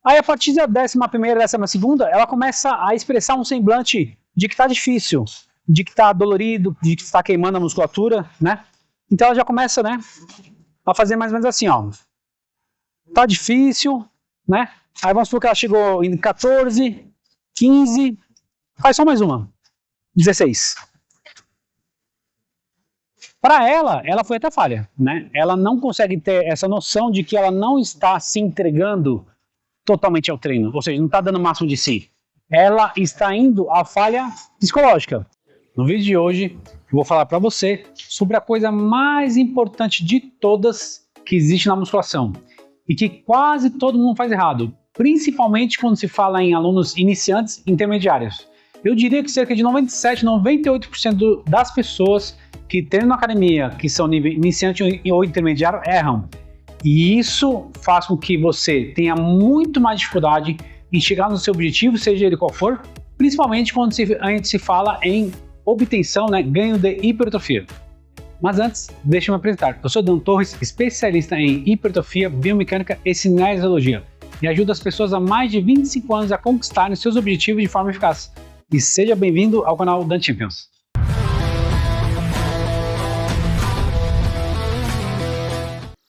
Aí a partir da 11ª, 12ª, ela começa a expressar um semblante de que está difícil, de que está dolorido, de que está queimando a musculatura, né? Então ela já começa, né, a fazer mais ou menos assim, ó. Tá difícil, né? Aí vamos supor que ela chegou em 14, 15, faz só mais uma, 16. Para ela foi até falha, né? Ela não consegue ter essa noção de que ela não está se entregando totalmente ao treino, ou seja, não está dando o máximo de si. Ela está indo à falha psicológica. No vídeo de hoje, eu vou falar para você sobre a coisa mais importante de todas que existe na musculação e que quase todo mundo faz errado, principalmente quando se fala em alunos iniciantes e intermediários. Eu diria que cerca de 97, 98% das pessoas que treinam na academia, que são nível iniciante ou intermediário, erram. E isso faz com que você tenha muito mais dificuldade em chegar no seu objetivo, seja ele qual for, principalmente quando a gente se fala em obtenção, né, ganho de hipertrofia. Mas antes, deixa eu me apresentar. Eu sou Dan Torres, especialista em hipertrofia, biomecânica e cinesiologia, e ajudo as pessoas há mais de 25 anos a conquistarem seus objetivos de forma eficaz. E seja bem-vindo ao canal Dan Champions.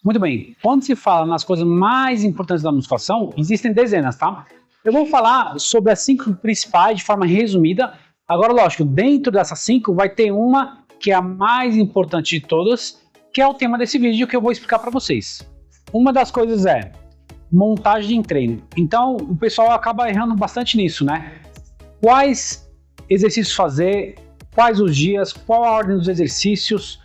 Muito bem, quando se fala nas coisas mais importantes da musculação, existem dezenas, tá? Eu vou falar sobre as 5 principais de forma resumida. Agora, lógico, dentro dessas 5 vai ter uma que é a mais importante de todas, que é o tema desse vídeo que eu vou explicar para vocês. Uma das coisas é montagem de treino. Então, o pessoal acaba errando bastante nisso, né? Quais exercícios fazer, quais os dias, qual a ordem dos exercícios,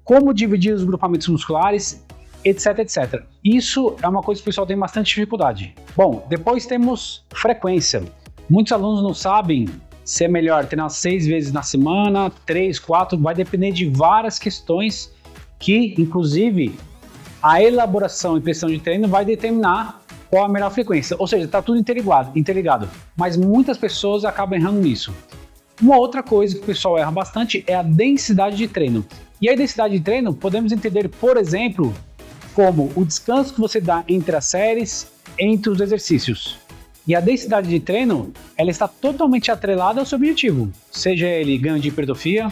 como dividir os grupamentos musculares, etc, etc. Isso é uma coisa que o pessoal tem bastante dificuldade. Bom, depois temos frequência. Muitos alunos não sabem se é melhor treinar 6 vezes na semana, 3, 4, vai depender de várias questões que, inclusive, a elaboração e pressão de treino vai determinar qual a melhor frequência. Ou seja, está tudo interligado, mas muitas pessoas acabam errando nisso. Uma outra coisa que o pessoal erra bastante é a densidade de treino. E a densidade de treino podemos entender, por exemplo, como o descanso que você dá entre as séries, entre os exercícios. E a densidade de treino, ela está totalmente atrelada ao seu objetivo, seja ele ganho de hipertrofia,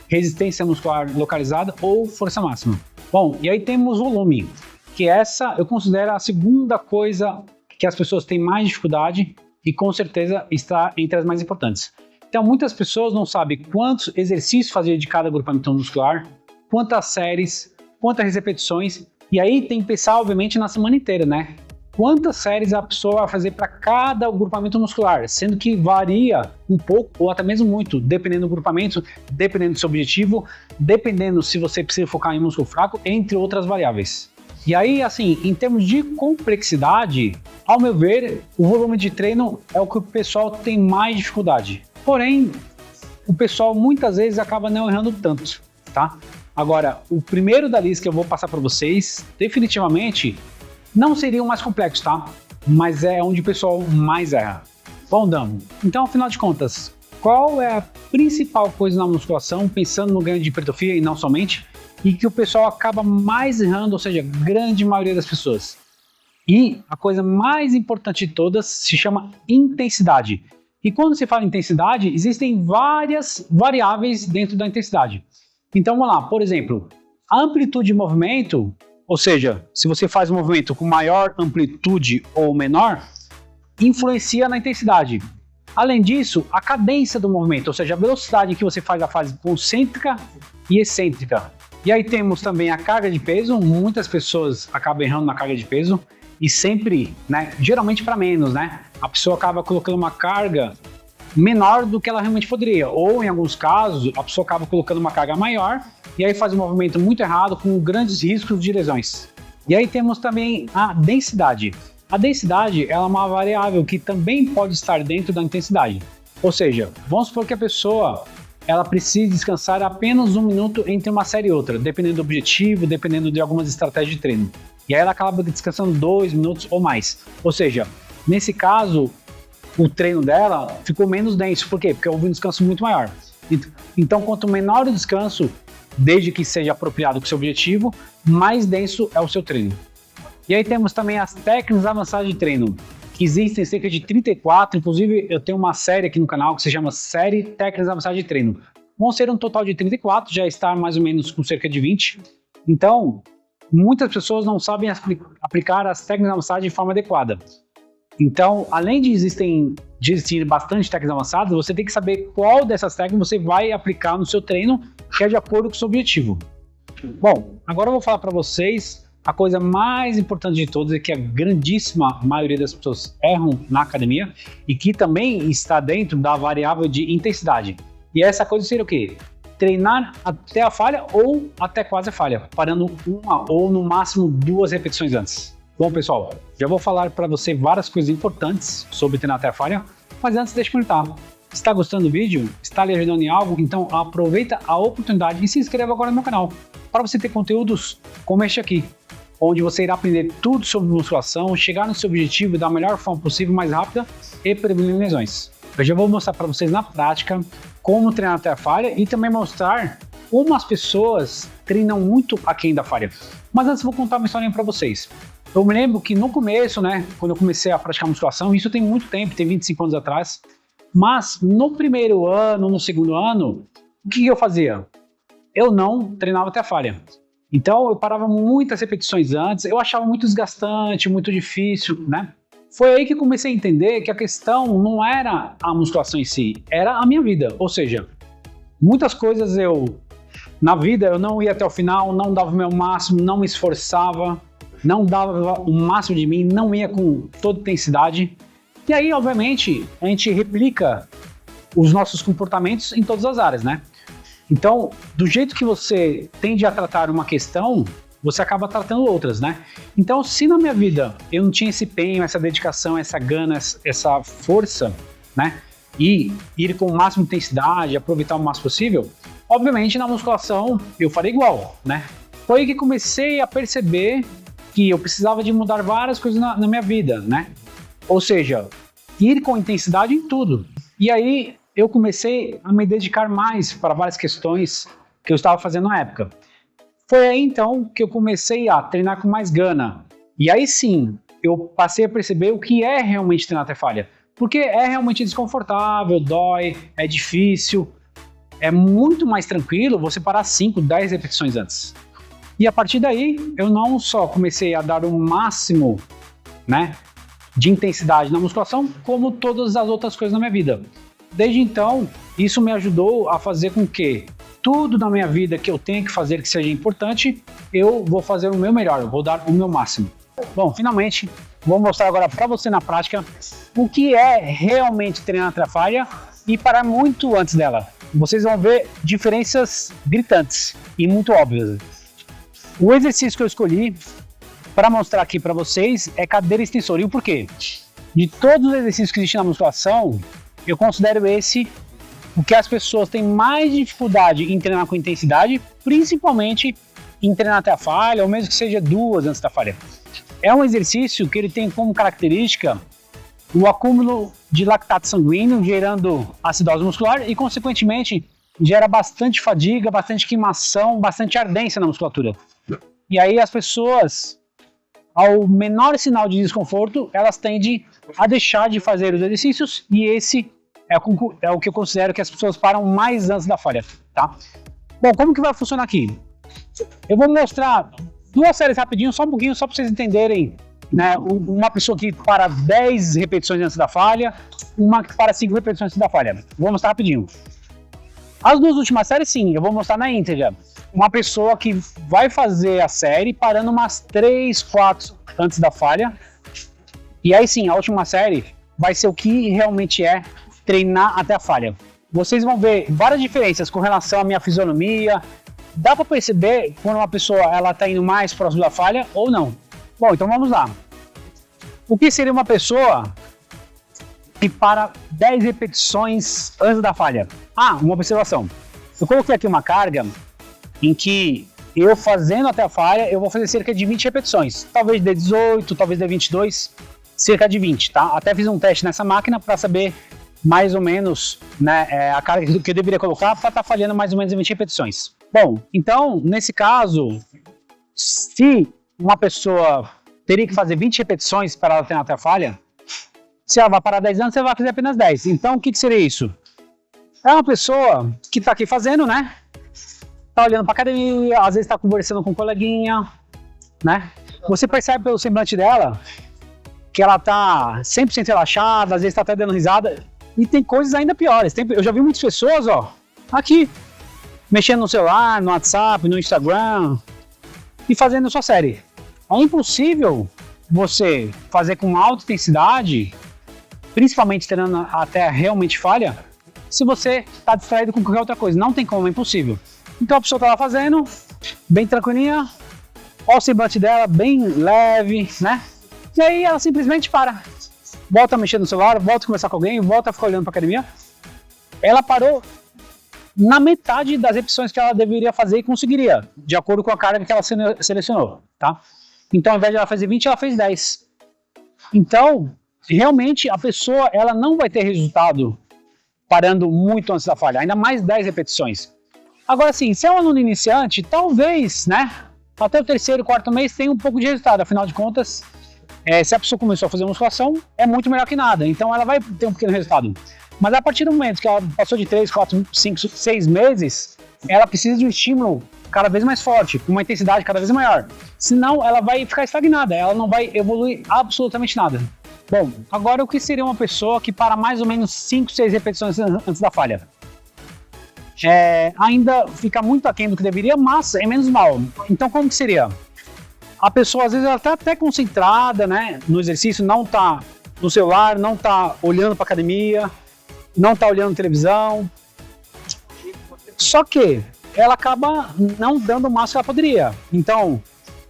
resistência muscular localizada ou força máxima. Bom, e aí temos volume, que essa eu considero a segunda coisa que as pessoas têm mais dificuldade e com certeza está entre as mais importantes. Então muitas pessoas não sabem quantos exercícios fazer de cada agrupamento muscular, quantas séries, quantas repetições. E aí tem que pensar, obviamente, na semana inteira, né? Quantas séries a pessoa vai fazer para cada agrupamento muscular, sendo que varia um pouco ou até mesmo muito, dependendo do agrupamento, dependendo do seu objetivo, dependendo se você precisa focar em músculo fraco, entre outras variáveis. E aí, assim, em termos de complexidade, ao meu ver, o volume de treino é o que o pessoal tem mais dificuldade. Porém, o pessoal muitas vezes acaba não errando tanto, tá? Agora, o primeiro da lista que eu vou passar para vocês, definitivamente, não seria o mais complexo, tá? Mas é onde o pessoal mais erra. Bom, Dan, então, afinal de contas, qual é a principal coisa na musculação, pensando no ganho de hipertrofia e não somente, e que o pessoal acaba mais errando, ou seja, a grande maioria das pessoas? E a coisa mais importante de todas se chama intensidade. E quando se fala em intensidade, existem várias variáveis dentro da intensidade. Então vamos lá, por exemplo, a amplitude de movimento, ou seja, se você faz um movimento com maior amplitude ou menor, influencia na intensidade. Além disso, a cadência do movimento, ou seja, a velocidade que você faz a fase concêntrica e excêntrica. E aí temos também a carga de peso, muitas pessoas acabam errando na carga de peso e sempre, né, geralmente para menos, né? A pessoa acaba colocando uma carga menor do que ela realmente poderia, ou em alguns casos a pessoa acaba colocando uma carga maior e aí faz um movimento muito errado com grandes riscos de lesões. E aí temos também a densidade. A densidade ela é uma variável que também pode estar dentro da intensidade, ou seja, vamos supor que a pessoa ela precisa descansar apenas 1 minuto entre uma série e outra, dependendo do objetivo, dependendo de algumas estratégias de treino, e aí ela acaba descansando 2 minutos ou mais, ou seja, nesse caso o treino dela ficou menos denso. Por quê? Porque houve um descanso muito maior. Então, quanto menor o descanso, desde que seja apropriado com o seu objetivo, mais denso é o seu treino. E aí temos também as técnicas avançadas de treino, existem cerca de 34, inclusive eu tenho uma série aqui no canal que se chama Série Técnicas Avançadas de Treino. Vão ser um total de 34, já está mais ou menos com cerca de 20. Então, muitas pessoas não sabem aplicar as técnicas avançadas de forma adequada. Então, além de existir bastante técnicas avançadas, você tem que saber qual dessas técnicas você vai aplicar no seu treino, que é de acordo com o seu objetivo. Bom, agora eu vou falar para vocês a coisa mais importante de todas, é que a grandíssima maioria das pessoas erram na academia e que também está dentro da variável de intensidade. E essa coisa seria o quê? Treinar até a falha ou até quase a falha, parando uma ou no máximo 2 repetições antes. Bom, pessoal, já vou falar para você várias coisas importantes sobre treinar até a falha, mas antes deixa eu comentar. Está gostando do vídeo? Está lhe ajudando em algo? Então aproveita a oportunidade e se inscreva agora no meu canal, para você ter conteúdos como este aqui, onde você irá aprender tudo sobre musculação, chegar no seu objetivo da melhor forma possível, mais rápida e prevenir lesões. Eu já vou mostrar para vocês na prática como treinar até a falha e também mostrar como as pessoas treinam muito aquém da falha. Mas antes vou contar uma historinha para vocês. Eu me lembro que no começo, quando eu comecei a praticar musculação, isso tem muito tempo, tem 25 anos atrás, mas no primeiro ano, no segundo ano, o que eu fazia? Eu não treinava até a falha. Então eu parava muitas repetições antes, eu achava muito desgastante, muito difícil, Foi aí que comecei a entender que a questão não era a musculação em si, era a minha vida. Ou seja, muitas coisas na vida eu não ia até o final, não dava o meu máximo, não me esforçava, não dava o máximo de mim, não ia com toda intensidade. E aí, obviamente, a gente replica os nossos comportamentos em todas as áreas, Então, do jeito que você tende a tratar uma questão, você acaba tratando outras, Então, se na minha vida eu não tinha esse empenho, essa dedicação, essa gana, essa força, e ir com o máximo de intensidade, aproveitar o máximo possível, obviamente na musculação eu farei igual, Foi aí que comecei a perceber que eu precisava de mudar várias coisas na minha vida, Ou seja, ir com intensidade em tudo. E aí eu comecei a me dedicar mais para várias questões que eu estava fazendo na época. Foi aí então que eu comecei a treinar com mais gana. E aí sim, eu passei a perceber o que é realmente treinar até falha. Porque é realmente desconfortável, dói, é difícil. É muito mais tranquilo você parar 5, 10 repetições antes. E a partir daí, eu não só comecei a dar o máximo, de intensidade na musculação, como todas as outras coisas na minha vida. Desde então, isso me ajudou a fazer com que tudo na minha vida que eu tenho que fazer que seja importante, eu vou fazer o meu melhor, eu vou dar o meu máximo. Bom, finalmente, vou mostrar agora para você na prática o que é realmente treinar até a falha e parar muito antes dela. Vocês vão ver diferenças gritantes e muito óbvias. O exercício que eu escolhi para mostrar aqui para vocês é cadeira extensora. E o porquê? De todos os exercícios que existem na musculação, eu considero esse o que as pessoas têm mais dificuldade em treinar com intensidade, principalmente em treinar até a falha, ou mesmo que seja 2 antes da falha. É um exercício que ele tem como característica o acúmulo de lactato sanguíneo, gerando acidose muscular e, consequentemente, gera bastante fadiga, bastante queimação, bastante ardência na musculatura. E aí as pessoas, ao menor sinal de desconforto, elas tendem a deixar de fazer os exercícios e esse é o que eu considero que as pessoas param mais antes da falha, Bom, como que vai funcionar aqui? Eu vou mostrar 2 séries rapidinho, só um pouquinho, só para vocês entenderem, uma pessoa que para 10 repetições antes da falha, uma que para 5 repetições antes da falha. Vou mostrar rapidinho. As 2 últimas séries, sim, eu vou mostrar na íntegra. Uma pessoa que vai fazer a série parando umas 3, 4 antes da falha. E aí sim, a última série vai ser o que realmente é treinar até a falha. Vocês vão ver várias diferenças com relação à minha fisionomia. Dá para perceber quando uma pessoa está indo mais próximo da falha ou não. Bom, então vamos lá. O que seria uma pessoa que para 10 repetições antes da falha? Uma observação. Eu coloquei aqui uma carga em que eu fazendo até a falha, eu vou fazer cerca de 20 repetições. Talvez dê 18, talvez dê 22, cerca de 20, Até fiz um teste nessa máquina para saber mais ou menos a carga que eu deveria colocar para estar falhando mais ou menos em 20 repetições. Bom, então, nesse caso, se uma pessoa teria que fazer 20 repetições para ela treinar até a falha, Se ela vai parar 10 anos, você vai fazer apenas 10. Então, o que seria isso? É uma pessoa que está aqui fazendo, né? Tá olhando para academia, às vezes está conversando com um coleguinha, né? Você percebe pelo semblante dela que ela tá 100% relaxada, às vezes tá até dando risada. E tem coisas ainda piores. Eu já vi muitas pessoas, ó, aqui, mexendo no celular, no WhatsApp, no Instagram e fazendo sua série. É impossível você fazer com alta intensidade, principalmente treinando até realmente falha, se você está distraído com qualquer outra coisa. Não tem como, é impossível. Então a pessoa tá lá fazendo, bem tranquilinha, ó o semblante dela, bem leve, né? E aí ela simplesmente para. Volta a mexer no celular, volta a conversar com alguém, volta a ficar olhando para academia. Ela parou na metade das repetições que ela deveria fazer e conseguiria, de acordo com a carga que ela selecionou, tá? Então, ao invés de ela fazer 20, ela fez 10. Então, realmente, a pessoa ela não vai ter resultado parando muito antes da falha, ainda mais 10 repetições. Agora, sim, se é um aluno iniciante, talvez, né, até o terceiro, quarto mês tenha um pouco de resultado, afinal de contas, se a pessoa começou a fazer musculação, é muito melhor que nada, então ela vai ter um pequeno resultado. Mas a partir do momento que ela passou de 3, 4, 5, 6 meses, ela precisa de um estímulo cada vez mais forte, com uma intensidade cada vez maior. Senão ela vai ficar estagnada, ela não vai evoluir absolutamente nada. Bom, agora o que seria uma pessoa que para mais ou menos 5, 6 repetições antes da falha? Ainda fica muito aquém do que deveria, mas é menos mal. Então como que seria? A pessoa às vezes ela está até concentrada, né, no exercício, não está no celular, não está olhando para a academia, não está olhando televisão, só que ela acaba não dando o máximo que ela poderia. Então,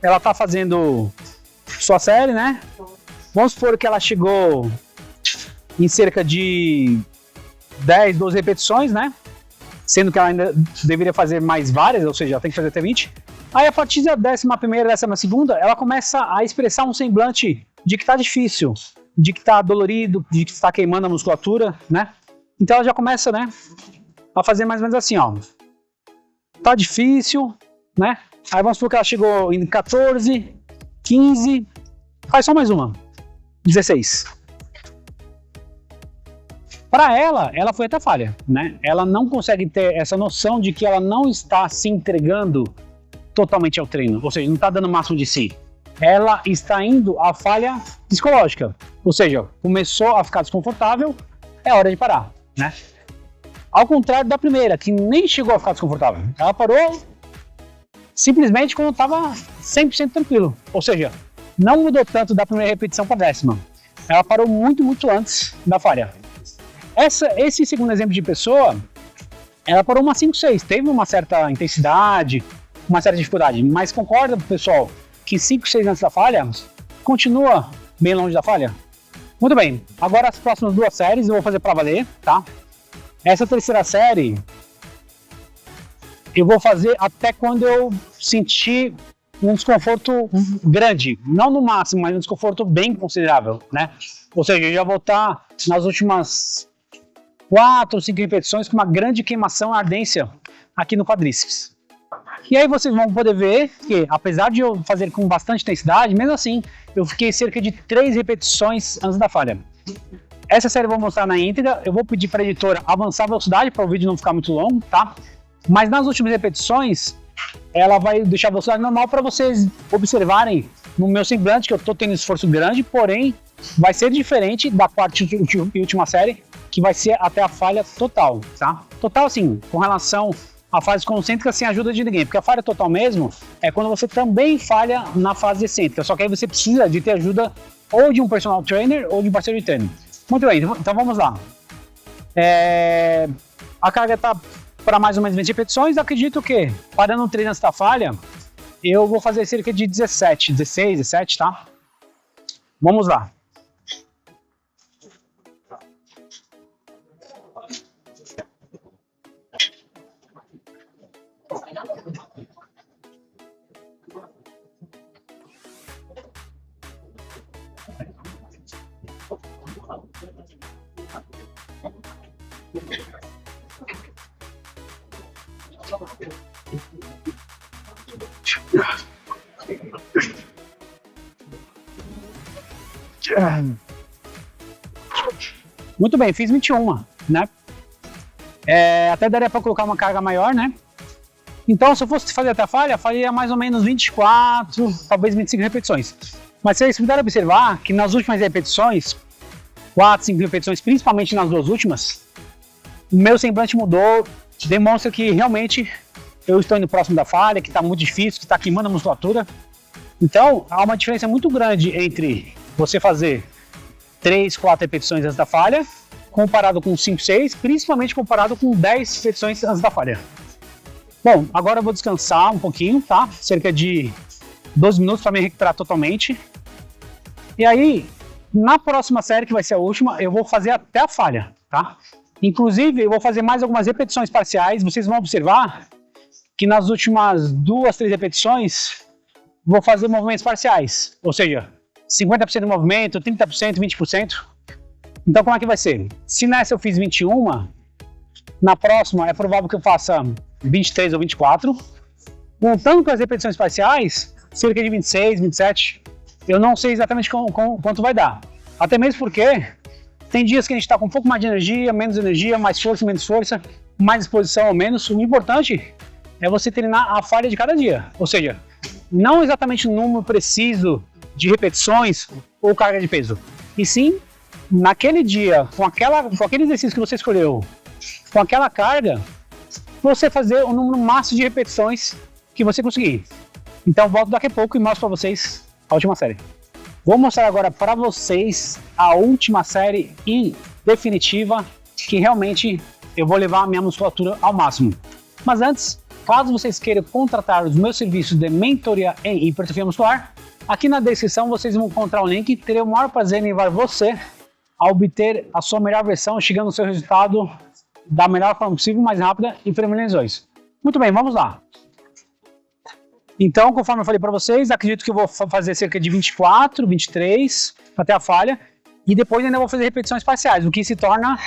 ela está fazendo sua série, né? Vamos supor que ela chegou em cerca de 10, 12 repetições, né? Sendo que ela ainda deveria fazer mais várias, ou seja, ela tem que fazer até 20. Aí, a partir da 11ª, 12ª, ela começa a expressar um semblante de que está difícil, de que está dolorido, de que está queimando a musculatura, né? Então ela já começa, né, a fazer mais ou menos assim, ó. Tá difícil, né? Aí vamos supor que ela chegou em 14, 15, faz só mais uma, 16. Para ela foi até falha, né? Ela não consegue ter essa noção de que ela não está se entregando totalmente ao treino, ou seja, não está dando o máximo de si. Ela está indo à falha psicológica, ou seja, começou a ficar desconfortável, é hora de parar, né? Ao contrário da primeira, que nem chegou a ficar desconfortável. Ela parou simplesmente quando estava 100% tranquilo, ou seja, não mudou tanto da primeira repetição para a 10ª. Ela parou muito, muito antes da falha. Esse segundo exemplo de pessoa, ela parou uma 5, 6, teve uma certa intensidade, uma certa dificuldade, mas concorda, pessoal, que 5, 6 antes da falha, continua bem longe da falha? Muito bem, agora as próximas 2 séries eu vou fazer para valer, tá? Essa terceira série, eu vou fazer até quando eu sentir um desconforto grande, não no máximo, mas um desconforto bem considerável, né? Ou seja, eu já vou estar nas últimas 4 ou 5 repetições com uma grande queimação e ardência aqui no quadríceps. E aí vocês vão poder ver que, apesar de eu fazer com bastante intensidade, mesmo assim, eu fiquei cerca de 3 repetições antes da falha. Essa série eu vou mostrar na íntegra, eu vou pedir para a editora avançar a velocidade para o vídeo não ficar muito longo, tá? Mas nas últimas repetições, ela vai deixar a velocidade normal para vocês observarem no meu semblante que eu estou tendo esforço grande, porém vai ser diferente da quarta e última série, que vai ser até a falha total, tá? Total assim, com relação à fase concêntrica sem ajuda de ninguém, porque a falha total mesmo é quando você também falha na fase excêntrica, só que aí você precisa de ter ajuda ou de um personal trainer ou de um parceiro de treino. Muito bem, então vamos lá. A carga está para mais ou menos 20 repetições, acredito que, parando o treino antes da falha, eu vou fazer cerca de 16, 17, tá? Vamos lá. Muito bem, fiz 21, né? Até daria para colocar uma carga maior, né? Então, se eu fosse fazer até a falha, faria mais ou menos 24, talvez 25 repetições. Mas vocês puderam observar que nas últimas repetições, 4, 5 repetições, principalmente nas duas últimas, o meu semblante mudou, demonstra que realmente eu estou indo próximo da falha, que está muito difícil, que está queimando a musculatura. Então, há uma diferença muito grande entre você fazer 3, 4 repetições antes da falha, comparado com 5, 6, principalmente comparado com 10 repetições antes da falha. Bom, agora eu vou descansar um pouquinho, tá? Cerca de 12 minutos para me recuperar totalmente. E aí, na próxima série, que vai ser a última, eu vou fazer até a falha, tá? Inclusive, eu vou fazer mais algumas repetições parciais. Vocês vão observar que nas últimas 2, 3 repetições, vou fazer movimentos parciais. Ou seja, 50% do movimento, 30%, 20%. Então, como é que vai ser? Se nessa eu fiz 21, na próxima é provável que eu faça 23 ou 24. Contando com as repetições parciais, cerca de 26, 27. Eu não sei exatamente quanto vai dar. Até mesmo porque tem dias que a gente está com um pouco mais de energia, menos energia, mais força, menos força, mais disposição ou menos. O importante é você treinar a falha de cada dia. Ou seja, não exatamente o número preciso de repetições ou carga de peso. E sim, naquele dia, com aquele exercício que você escolheu, com aquela carga, você fazer o número máximo de repetições que você conseguir. Então volto daqui a pouco e mostro para vocês a última série. Vou mostrar agora para vocês a última série e definitiva, que realmente eu vou levar a minha musculatura ao máximo. Mas antes, caso vocês queiram contratar os meus serviços de mentoria em hipertrofia muscular, aqui na descrição vocês vão encontrar um link. Terei o maior prazer em levar você a obter a sua melhor versão, chegando no seu resultado da melhor forma possível, mais rápida e prevenindo lesões. Muito bem, vamos lá. Então, conforme eu falei para vocês, acredito que eu vou fazer cerca de 24, 23 até a falha, e depois ainda vou fazer repetições parciais, o que se torna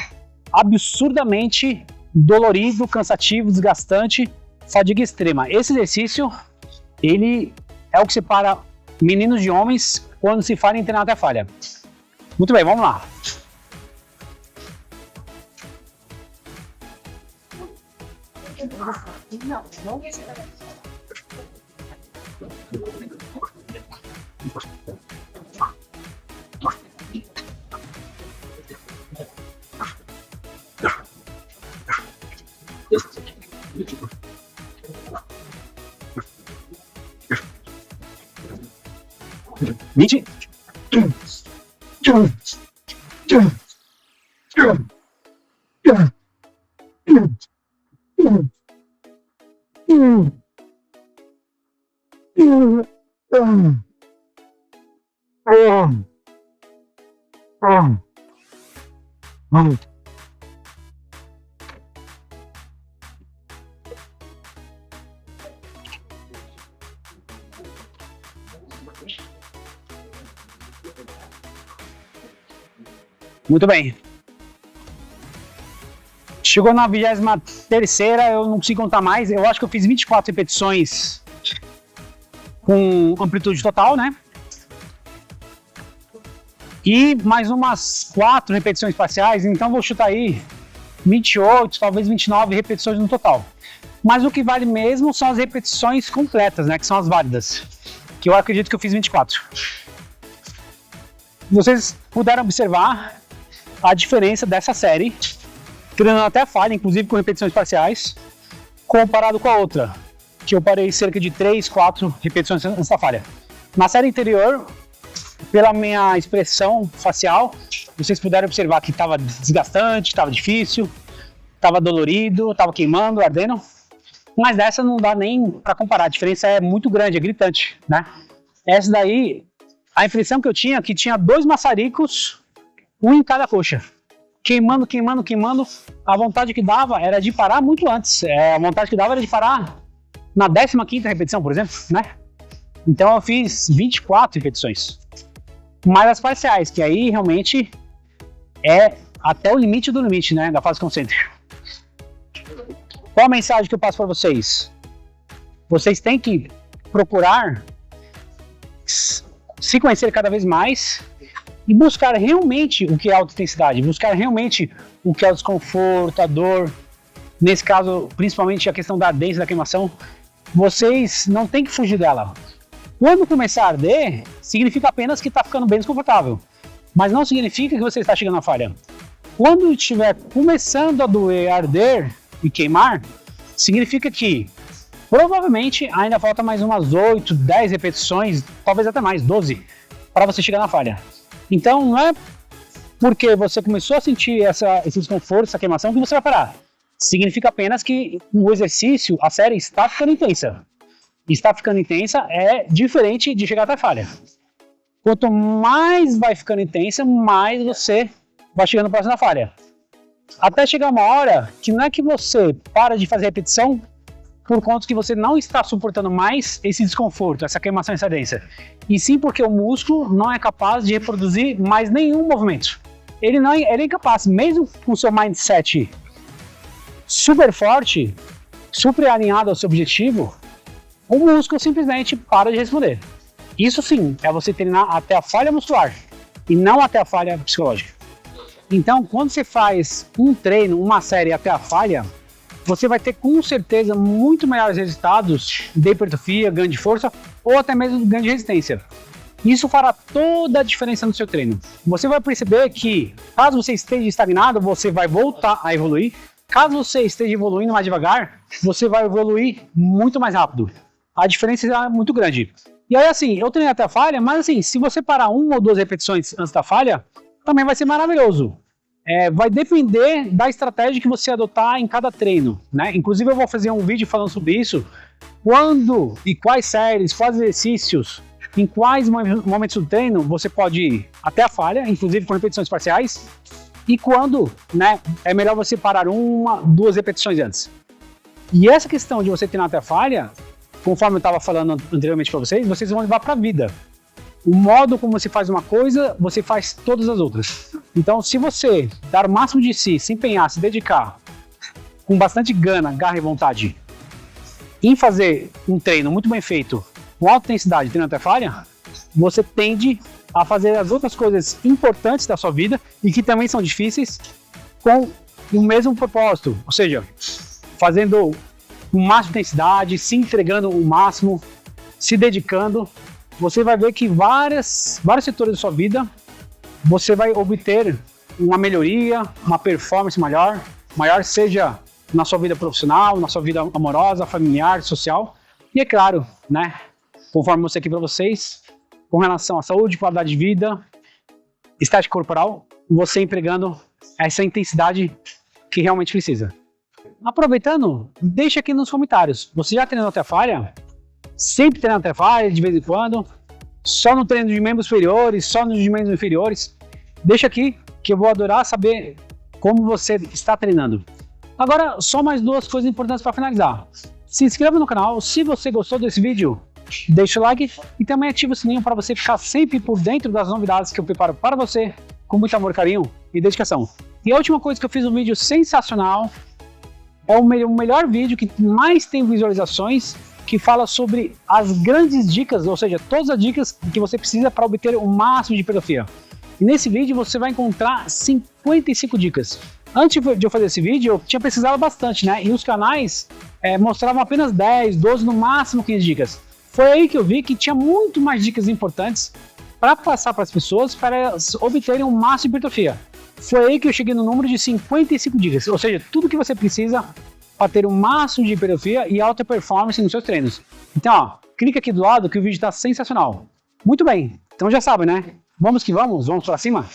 absurdamente dolorido, cansativo, desgastante, fadiga extrema. Esse exercício, ele é o que separa meninos de homens quando se fala em treinar até a falha. Muito bem, vamos lá. Vinte. Muito bem. Chegou na 23ª, eu não consigo contar mais. Eu acho que eu fiz 24 repetições com amplitude total, né? E mais umas 4 repetições parciais, então vou chutar aí 28, talvez 29 repetições no total. Mas o que vale mesmo são as repetições completas, né? Que são as válidas. Que eu acredito que eu fiz 24. Vocês puderam observar a diferença dessa série, treinando até a falha, inclusive com repetições parciais, comparado com a outra, que eu parei cerca de 3, 4 repetições antes da falha. Na série anterior, pela minha expressão facial, vocês puderam observar que estava desgastante, estava difícil, estava dolorido, estava queimando, ardendo, mas dessa não dá nem para comparar, a diferença é muito grande, é gritante, né? Essa daí, a impressão que eu tinha é que tinha 2 maçaricos, um em cada coxa, queimando, queimando, queimando. A vontade que dava era de parar muito antes. A vontade que dava era de parar na 15ª repetição, por exemplo, né? Então eu fiz 24 repetições. Mais as parciais, que aí realmente é até o limite do limite, né? Da fase concêntrica. Qual a mensagem que eu passo para vocês? Vocês têm que procurar se conhecer cada vez mais e buscar realmente o que é alta intensidade, buscar realmente o que é o desconforto, a dor, nesse caso, principalmente a questão da ardência, da queimação, vocês não tem que fugir dela. Quando começar a arder, significa apenas que está ficando bem desconfortável, mas não significa que você está chegando à falha. Quando estiver começando a doer, arder e queimar, significa que provavelmente ainda falta mais umas 8, 10 repetições, talvez até mais, 12, para você chegar na falha. Então não é porque você começou a sentir esse desconforto, essa queimação, que você vai parar. Significa apenas que o exercício, a série está ficando intensa. Está ficando intensa é diferente de chegar até a falha. Quanto mais vai ficando intensa, mais você vai chegando próximo da falha. Até chegar uma hora que não é que você para de fazer repetição por conta que você não está suportando mais esse desconforto, essa queimação, essa ardência. E sim porque o músculo não é capaz de reproduzir mais nenhum movimento. Ele é incapaz, mesmo com o seu mindset super forte, super alinhado ao seu objetivo, o músculo simplesmente para de responder. Isso sim, é você treinar até a falha muscular e não até a falha psicológica. Então, quando você faz um treino, uma série até a falha, você vai ter com certeza muito melhores resultados de hipertrofia, ganho de força ou até mesmo ganho de resistência. Isso fará toda a diferença no seu treino. Você vai perceber que, caso você esteja estagnado, você vai voltar a evoluir. Caso você esteja evoluindo mais devagar, você vai evoluir muito mais rápido. A diferença é muito grande. E aí assim, eu treinei até a falha, mas assim, se você parar 1 ou 2 repetições antes da falha, também vai ser maravilhoso. Vai depender da estratégia que você adotar em cada treino, né? Inclusive eu vou fazer um vídeo falando sobre isso, quando e quais séries, quais exercícios, em quais momentos do treino você pode ir até a falha, inclusive com repetições parciais, e quando, né, é melhor você parar 1, 2 repetições antes. E essa questão de você treinar até a falha, conforme eu estava falando anteriormente para vocês vão levar para a vida. O modo como você faz uma coisa, você faz todas as outras. Então, se você dar o máximo de si, se empenhar, se dedicar, com bastante gana, garra e vontade, em fazer um treino muito bem feito, com alta intensidade, treino até falha, você tende a fazer as outras coisas importantes da sua vida e que também são difíceis com o mesmo propósito. Ou seja, fazendo com máxima intensidade, se entregando o máximo, se dedicando, você vai ver que vários setores da sua vida você vai obter uma melhoria, uma performance maior, seja na sua vida profissional, na sua vida amorosa, familiar, social. E é claro, né, conforme eu mostrei aqui para vocês, com relação à saúde, qualidade de vida, estética corporal, você empregando essa intensidade que realmente precisa. Aproveitando, deixa aqui nos comentários, você já treinou até a falha? Sempre treinando até a falha, de vez em quando? Só no treino de membros superiores, só nos de membros inferiores? Deixa aqui que eu vou adorar saber como você está treinando. Agora, só mais 2 coisas importantes para finalizar. Se inscreva no canal, se você gostou desse vídeo, deixa o like e também ativa o sininho para você ficar sempre por dentro das novidades que eu preparo para você, com muito amor, carinho e dedicação. E a última coisa que eu fiz um vídeo sensacional, é o melhor vídeo que mais tem visualizações, que fala sobre as grandes dicas, ou seja, todas as dicas que você precisa para obter o máximo de hipertrofia. E nesse vídeo você vai encontrar 55 dicas. Antes de eu fazer esse vídeo, eu tinha pesquisado bastante, né? E os canais mostravam apenas 10, 12, no máximo 15 dicas. Foi aí que eu vi que tinha muito mais dicas importantes para passar para as pessoas, para elas obterem o máximo de hipertrofia. Foi aí que eu cheguei no número de 55 dicas, ou seja, tudo que você precisa para ter o máximo de hipertrofia e alta performance nos seus treinos. Então, ó, clica aqui do lado que o vídeo está sensacional. Muito bem, então já sabe, né? Vamos que vamos para cima?